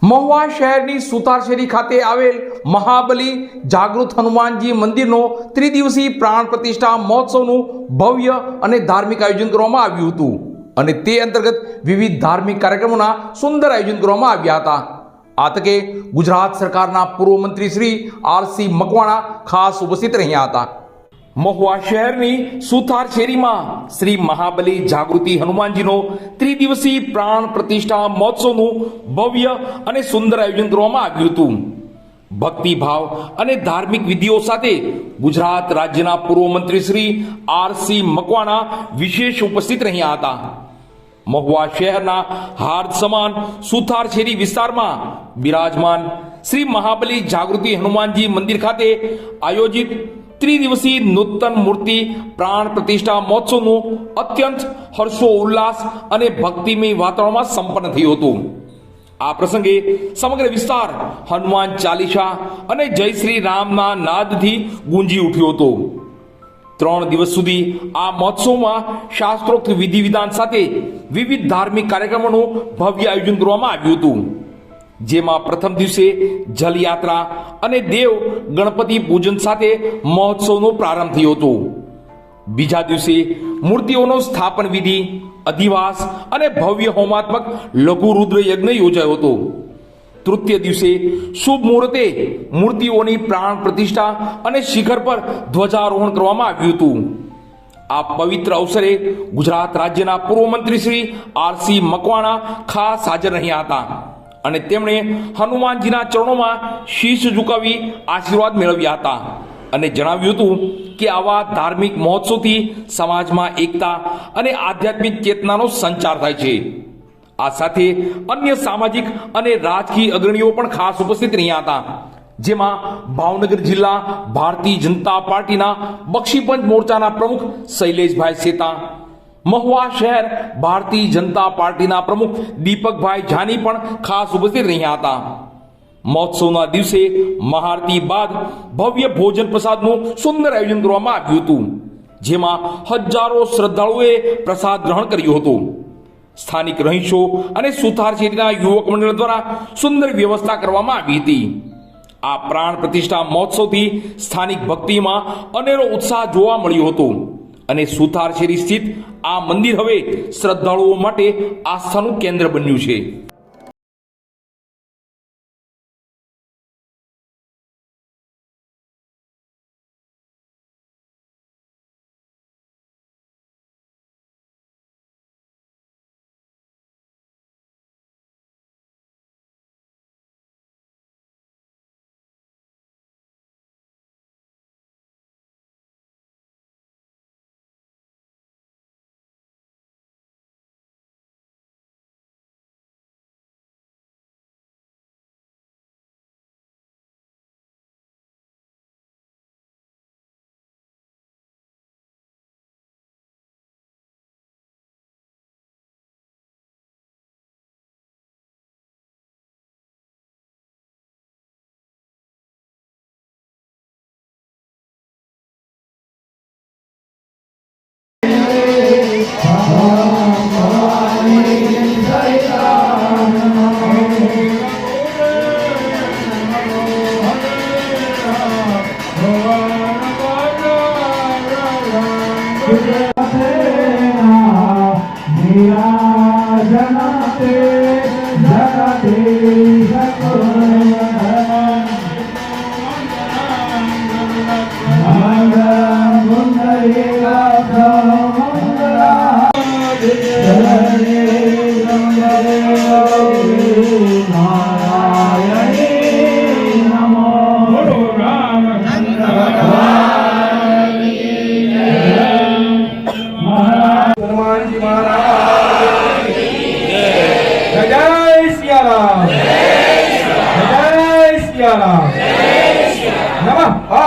મહુવા શહેરની સુતારશેરી ખાતે આવેલ મહાબલી જાગૃત હનુમાનજી મંદિરનો ત્રિદિવસીય પ્રાણ પ્રતિષ્ઠા મહોત્સવનું ભવ્ય અને ધાર્મિક આયોજન કરવામાં આવ્યું હતું અને તે અંતર્ગત વિવિધ ધાર્મિક કાર્યક્રમોના સુંદર આયોજન કરવામાં આવ્યા હતા। આ તકે ગુજરાત સરકારના પૂર્વ મંત્રી શ્રી આર.સી. મકવાણા ખાસ ઉપસ્થિત રહ્યા હતા। મહુવા શહેરની સુતારશેરીમાં શ્રી મહાબલી જાગૃતિ હનુમાનજીનો ત્રિદિવસીય પ્રાણ પ્રતિષ્ઠા મહોત્સવનું ભવ્ય અને સુંદર આયોજન કરવામાં આવ્યું હતું। ભક્તિભાવ અને ધાર્મિક વિધિઓ સાથે ગુજરાત રાજ્યના પૂર્વ મંત્રી શ્રી આર.સી. મકવાણા વિશેષ ઉપસ્થિત રહ્યા હતા। મહુવા શહેરના હાર્દ સમાન સુતારશેરી વિસ્તારમાં બિરાજમાન શ્રી મહાબલી જાગૃતિ હનુમાનજી મંદિર ખાતે આયોજિત ત્રિદિવસીય નૂતન મૂર્તિ પ્રાણ પ્રતિષ્ઠા મહોત્સવનું અત્યંત હર્ષો ઉલ્લાસ અને ભક્તિમય વાતાવરણમાં સંપન્ન થયું હતું। આ પ્રસંગે સમગ્ર વિસ્તાર હનુમાન ચાલીસા અને જય શ્રી રામના નાદથી ગુંજી ઉઠ્યો હતો। 3 દિવસ સુધી આ મહોત્સવમાં શાસ્ત્રોક્ત વિધિ વિધાન સાથે વિવિધ ધાર્મિક કાર્યક્રમોનું ભવ્ય આયોજન કરવામાં આવ્યું હતું, જેમાં પ્રથમ દિવસે જલયાત્રા અને દેવ ગણપતિ પૂજન સાથે મહોત્સવનો પ્રારંભ થયો હતો। બીજા દિવસે મૂર્તિઓનો સ્થાપન વિધિ, અધિવાસ અને ભવ્ય હોમાત્મક લઘુ રુદ્ર યજ્ઞ યોજાયો હતો। તૃતીય દિવસે શુભ મુહૂર્તે મૂર્તિઓની પ્રાણ પ્રતિષ્ઠા અને શિખર પર ધ્વજારોહણ કરવામાં આવ્યું હતું। આ પવિત્ર અવસરે ગુજરાત રાજ્યના પૂર્વ મંત્રી શ્રી આર.સી. મકવાણા ખાસ હાજર રહ્યા હતા અને તેમણે હનુમાનજીના ચરણોમાં શીશ ઝુકાવી આશીર્વાદ મેળવ્યા હતા અને જણાવ્યું હતું કે આવા ધાર્મિક મહોત્સવથી સમાજમાં એકતા અને આધ્યાત્મિક ચેતનાનો સંચાર થાય છે। આ સાથે અન્ય સામાજિક અને રાજકીય અગ્રણીઓ પણ ખાસ ઉપસ્થિત રહ્યા હતા, જેમાં ભાવનગર જિલ્લા ભારતીય જનતા પાર્ટીના બક્ષીપંચ મોરચાના પ્રમુખ શૈલેષભાઈ સેતા, મહુવા શહેર ભારતીય જનતા પાર્ટીના પ્રમુખ દીપકભાઈ જાની પણ ખાસ ઉપસ્થિત રહ્યા હતા। મહોત્સવના દિવસે મહાઆરતી બાદ ભવ્ય ભોજન પ્રસાદનું સુંદર આયોજન કરવામાં આવ્યું હતું, જેમાં હજારો શ્રદ્ધાળુઓએ પ્રસાદ ગ્રહણ કર્યો હતો। સ્થાનિક રહીશો અને સુતારશેરીના યુવક મંડળ દ્વારા સુંદર વ્યવસ્થા કરવામાં આવી હતી। આ પ્રાણ પ્રતિષ્ઠા મહોત્સવથી સ્થાનિક ભક્તિમાં અનેરો ઉત્સાહ જોવા મળ્યો હતો અને સુતારશેરી સ્થિત આ મંદિર હવે શ્રદ્ધાળુઓ માટે આસ્થાનું કેન્દ્ર બન્યું છે। નમઃ